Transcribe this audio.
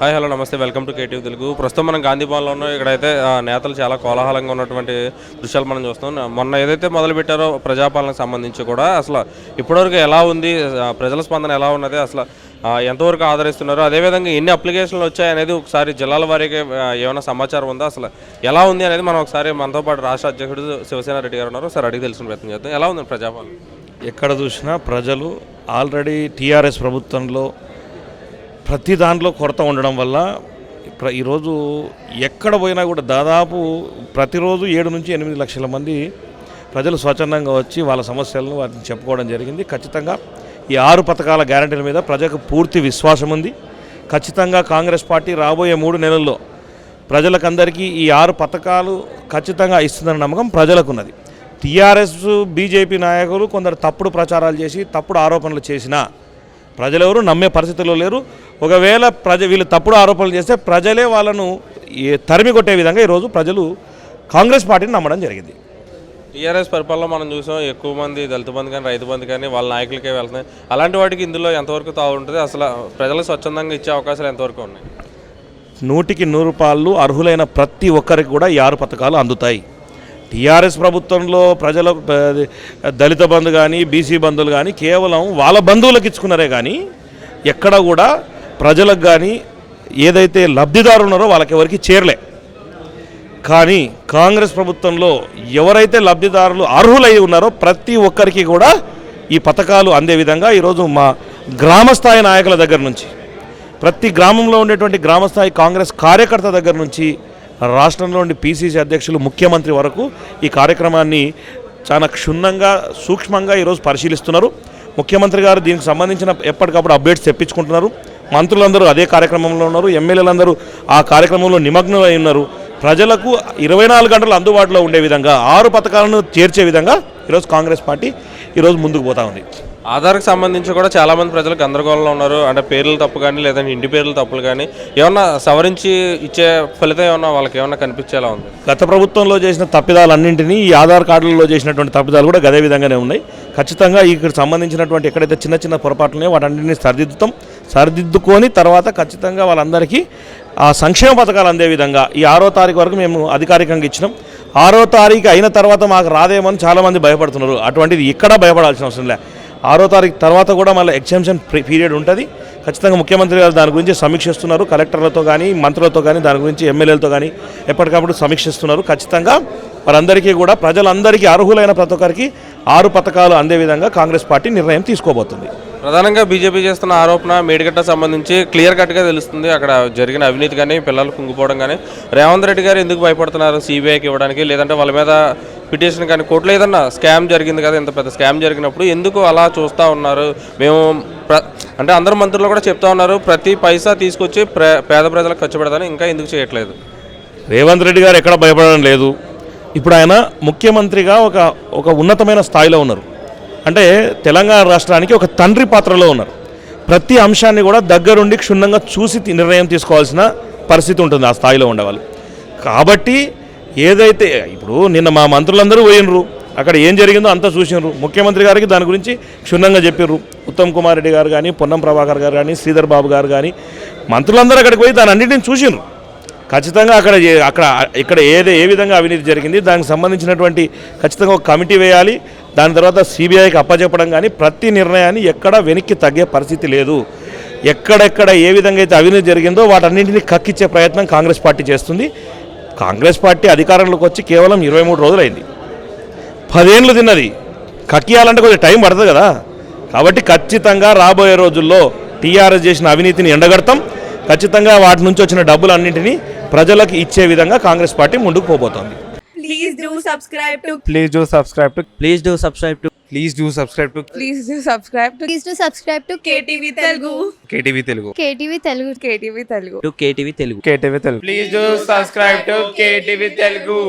Hi hello నమస్తే welcome to KTV Telugu. ప్రస్తుతం మనం గాంధీ భవన్లో ఉన్నాం. ఇక్కడైతే నేతలు చాలా కోలాహలంగా ఉన్నటువంటి దృశ్యాలు మనం చూస్తాం. మొన్న ఏదైతే మొదలుపెట్టారో ప్రజాపాలనకు సంబంధించి కూడా అసలు ఇప్పటివరకు ఎలా ఉంది, ప్రజల స్పందన ఎలా ఉన్నది, అసలు ఎంతవరకు ఆదరిస్తున్నారు, అదేవిధంగా ఎన్ని అప్లికేషన్లు వచ్చాయి అనేది ఒకసారి జిల్లాల వారీగా ఏమైనా సమాచారం ఉందా, అసలు ఎలా ఉంది అనేది మనం ఒకసారి మనతో పాటు రాష్ట్ర అధ్యక్షుడు శివసేన రెడ్డి గారు ఉన్నారు. ఒకసారి అడిగి తెలుసుకునే ప్రయత్నం చేద్దాం. ఎలా ఉంది ప్రజాపాలన? ఎక్కడ చూసినా ప్రజలు ఆల్రెడీ టీఆర్ఎస్ ప్రభుత్వంలో ప్రతి దాంట్లో కొరత ఉండడం వల్ల ఈరోజు ఎక్కడ పోయినా కూడా దాదాపు ప్రతిరోజు 7 నుంచి 8 లక్షల మంది ప్రజలు స్వచ్ఛందంగా వచ్చి వాళ్ళ సమస్యలను వాటిని చెప్పుకోవడం జరిగింది. ఖచ్చితంగా ఈ 6 పథకాల గ్యారంటీల మీద ప్రజలకు పూర్తి విశ్వాసం ఉంది. ఖచ్చితంగా కాంగ్రెస్ పార్టీ రాబోయే 3 నెలల్లో ప్రజలకందరికీ ఈ 6 పథకాలు ఖచ్చితంగా ఇస్తుందన్న నమ్మకం ప్రజలకు ఉన్నది. టీఆర్ఎస్ బీజేపీ నాయకులు కొందరు తప్పుడు ప్రచారాలు చేసి తప్పుడు ఆరోపణలు చేసినా ప్రజలెవరు నమ్మే పరిస్థితుల్లో లేరు. ఒకవేళ వీళ్ళు తప్పుడు ఆరోపణలు చేస్తే ప్రజలే వాళ్ళను తరిమి కొట్టే విధంగా ఈరోజు ప్రజలు కాంగ్రెస్ పార్టీని నమ్మడం జరిగింది. టీఆర్ఎస్ పరిపాలనలో మనం చూసాం, ఎక్కువ మంది దళిత బంధు కానీ రైతు బంధు కానీ వాళ్ళ నాయకులకే వెళ్తున్నాయి. అలాంటి వాటికి ఇందులో ఎంతవరకు తావు ఉంటుంది, అసలు ప్రజలకు స్వచ్ఛందంగా ఇచ్చే అవకాశాలు ఎంతవరకు ఉన్నాయి? 100కి 100 రూపాయలు అర్హులైన ప్రతి ఒక్కరికి కూడా ఈ 6 పథకాలు అందుతాయి. టీఆర్ఎస్ ప్రభుత్వంలో ప్రజల దళిత బంధు కానీ బీసీ బంధువులు కానీ కేవలం వాళ్ళ బంధువులకు ఇచ్చుకున్నారే కానీ ఎక్కడ కూడా ప్రజలకు కానీ ఏదైతే లబ్ధిదారు ఉన్నారో వాళ్ళకి ఎవరికి చేరలే. కానీ కాంగ్రెస్ ప్రభుత్వంలో ఎవరైతే లబ్ధిదారులు అర్హులై ఉన్నారో ప్రతి ఒక్కరికి కూడా ఈ పథకాలు అందే విధంగా ఈరోజు మా గ్రామస్థాయి నాయకుల దగ్గర నుంచి, ప్రతి గ్రామంలో ఉండేటువంటి గ్రామస్థాయి కాంగ్రెస్ కార్యకర్త దగ్గర నుంచి రాష్ట్రంలోని పీసీసీ అధ్యక్షులు ముఖ్యమంత్రి వరకు ఈ కార్యక్రమాన్ని చాలా క్షుణ్ణంగా సూక్ష్మంగా ఈరోజు పరిశీలిస్తున్నారు. ముఖ్యమంత్రి గారు దీనికి సంబంధించిన ఎప్పటికప్పుడు అప్డేట్స్ తెప్పించుకుంటున్నారు. మంత్రులందరూ అదే కార్యక్రమంలో ఉన్నారు. ఎమ్మెల్యేలందరూ ఆ కార్యక్రమంలో నిమగ్నమై ఉన్నారు. ప్రజలకు 24 గంటలు అందుబాటులో ఉండే విధంగా 6 పథకాలను చేర్చే విధంగా ఈరోజు కాంగ్రెస్ పార్టీ ఈరోజు ముందుకు పోతా ఉంది. ఆధార్కి సంబంధించి కూడా చాలామంది ప్రజలు గందరగోళంలో ఉన్నారు. అంటే పేర్లు తప్పు కానీ లేదంటే ఇంటి పేర్లు తప్పులు కానీ ఏమన్నా సవరించి ఇచ్చే ఫలితం ఏమన్నా వాళ్ళకి ఏమన్నా కనిపించేలా ఉంది? గత ప్రభుత్వంలో చేసిన తప్పిదాలన్నింటినీ ఈ ఆధార్ కార్డులలో చేసినటువంటి తప్పిదాలు కూడా అదే విధంగానే ఉన్నాయి. ఖచ్చితంగా ఇక్కడ సంబంధించినటువంటి ఎక్కడైతే చిన్న చిన్న పొరపాట్లున్నాయో వాటన్నింటినీ సరిదిద్దుకొని తర్వాత ఖచ్చితంగా వాళ్ళందరికీ ఆ సంక్షేమ పథకాలు అందే విధంగా ఈ 6వ తారీఖు వరకు మేము అధికారికంగా ఇచ్చినాం. 6వ తారీఖు అయిన తర్వాత మాకు రాదేమని చాలామంది భయపడుతున్నారు. అటువంటిది ఇక్కడ భయపడాల్సిన అవసరం లేదు. 6వ తారీఖు తర్వాత కూడా మళ్ళీ ఎగ్జామ్షన్ పీరియడ్ ఉంటుంది. ఖచ్చితంగా ముఖ్యమంత్రి గారు దాని గురించి సమీక్షిస్తున్నారు. కలెక్టర్లతో కానీ మంత్రులతో కానీ దాని గురించి ఎమ్మెల్యేలతో కానీ ఎప్పటికప్పుడు సమీక్షిస్తున్నారు. ఖచ్చితంగా వారందరికీ కూడా ప్రజలందరికీ అర్హులైన ప్రతి ఒక్కరికి 6 పథకాలు అందే విధంగా కాంగ్రెస్ పార్టీ నిర్ణయం తీసుకోబోతుంది. ప్రధానంగా బీజేపీ చేస్తున్న ఆరోపణ మేడిగడ్డ సంబంధించి క్లియర్ కట్గా తెలుస్తుంది. అక్కడ జరిగిన అవినీతి కానీ పిల్లలు కుంగిపోవడం కానీ రేవంత్ రెడ్డి గారు ఎందుకు భయపడుతున్నారు సిబిఐకి ఇవ్వడానికి, లేదంటే వాళ్ళ మీద పిటిషన్ కానీ కోర్టులో ఏదన్నా స్కామ్ జరిగింది కదా, ఇంత పెద్ద స్కామ్ జరిగినప్పుడు ఎందుకు అలా చూస్తూ ఉన్నారు? మేము అంటే అందరు మంత్రులు కూడా చెప్తా ఉన్నారు ప్రతి పైసా తీసుకొచ్చి పేద ప్రజలకు ఖర్చు పెడతాను, ఇంకా ఎందుకు చేయట్లేదు? రేవంత్ రెడ్డి గారు ఎక్కడ భయపడడం లేదు. ఇప్పుడు ఆయన ముఖ్యమంత్రిగా ఒక ఉన్నతమైన స్థాయిలో ఉన్నారు. అంటే తెలంగాణ రాష్ట్రానికి ఒక తండ్రి పాత్రలో ఉన్నారు. ప్రతి అంశాన్ని కూడా దగ్గరుండి క్షుణ్ణంగా చూసి నిర్ణయం తీసుకోవాల్సిన పరిస్థితి ఉంటుంది ఆ స్థాయిలో ఉండేవాళ్ళు. కాబట్టి ఏదైతే ఇప్పుడు నిన్న మా మంత్రులందరూ పోయినరు, అక్కడ ఏం జరిగిందో అంతా చూసినారు. ముఖ్యమంత్రి గారికి దాని గురించి క్షుణ్ణంగా చెప్పారు. ఉత్తమ్ కుమార్ రెడ్డి గారు కానీ, పొన్నం ప్రభాకర్ గారు కానీ, శ్రీధర్ బాబు గారు కానీ మంత్రులందరూ అక్కడికి పోయి దాని అన్నింటిని చూసినారు. ఖచ్చితంగా ఇక్కడ ఏ విధంగా అవినీతి జరిగింది దానికి సంబంధించినటువంటి ఖచ్చితంగా ఒక కమిటీ వేయాలి. దాని తర్వాత సిబిఐకి అప్పచెప్పడం కానీ ప్రతి నిర్ణయాన్ని ఎక్కడా వెనక్కి తగ్గే పరిస్థితి లేదు. ఎక్కడెక్కడ ఏ విధంగా అయితే అవినీతి జరిగిందో వాటన్నింటినీ కక్కిచ్చే ప్రయత్నం కాంగ్రెస్ పార్టీ చేస్తుంది. కాంగ్రెస్ పార్టీ అధికారంలోకి వచ్చి కేవలం 23 రోజులైంది. 10 ఏళ్ళు తిన్నది. కక్కియాలంటే కొంచెం టైం పడుతుంది కదా. కాబట్టి ఖచ్చితంగా రాబోయే రోజుల్లో టీఆర్ఎస్ చేసిన అవినీతిని ఎండగడతాం. ఖచ్చితంగా వాటి నుంచి వచ్చిన డబ్బులన్నింటినీ ప్రజలకు ఇచ్చే విధంగా కాంగ్రెస్ పార్టీ ముందుకు పోబోతోంది. Please do subscribe to Please do subscribe to Please do subscribe to Please do subscribe to Please do subscribe to Please do subscribe to KTV Telugu. KTV Telugu. KTV Telugu. KTV Telugu. KTV Telugu. KTV Telugu. Please do subscribe to KTV Telugu.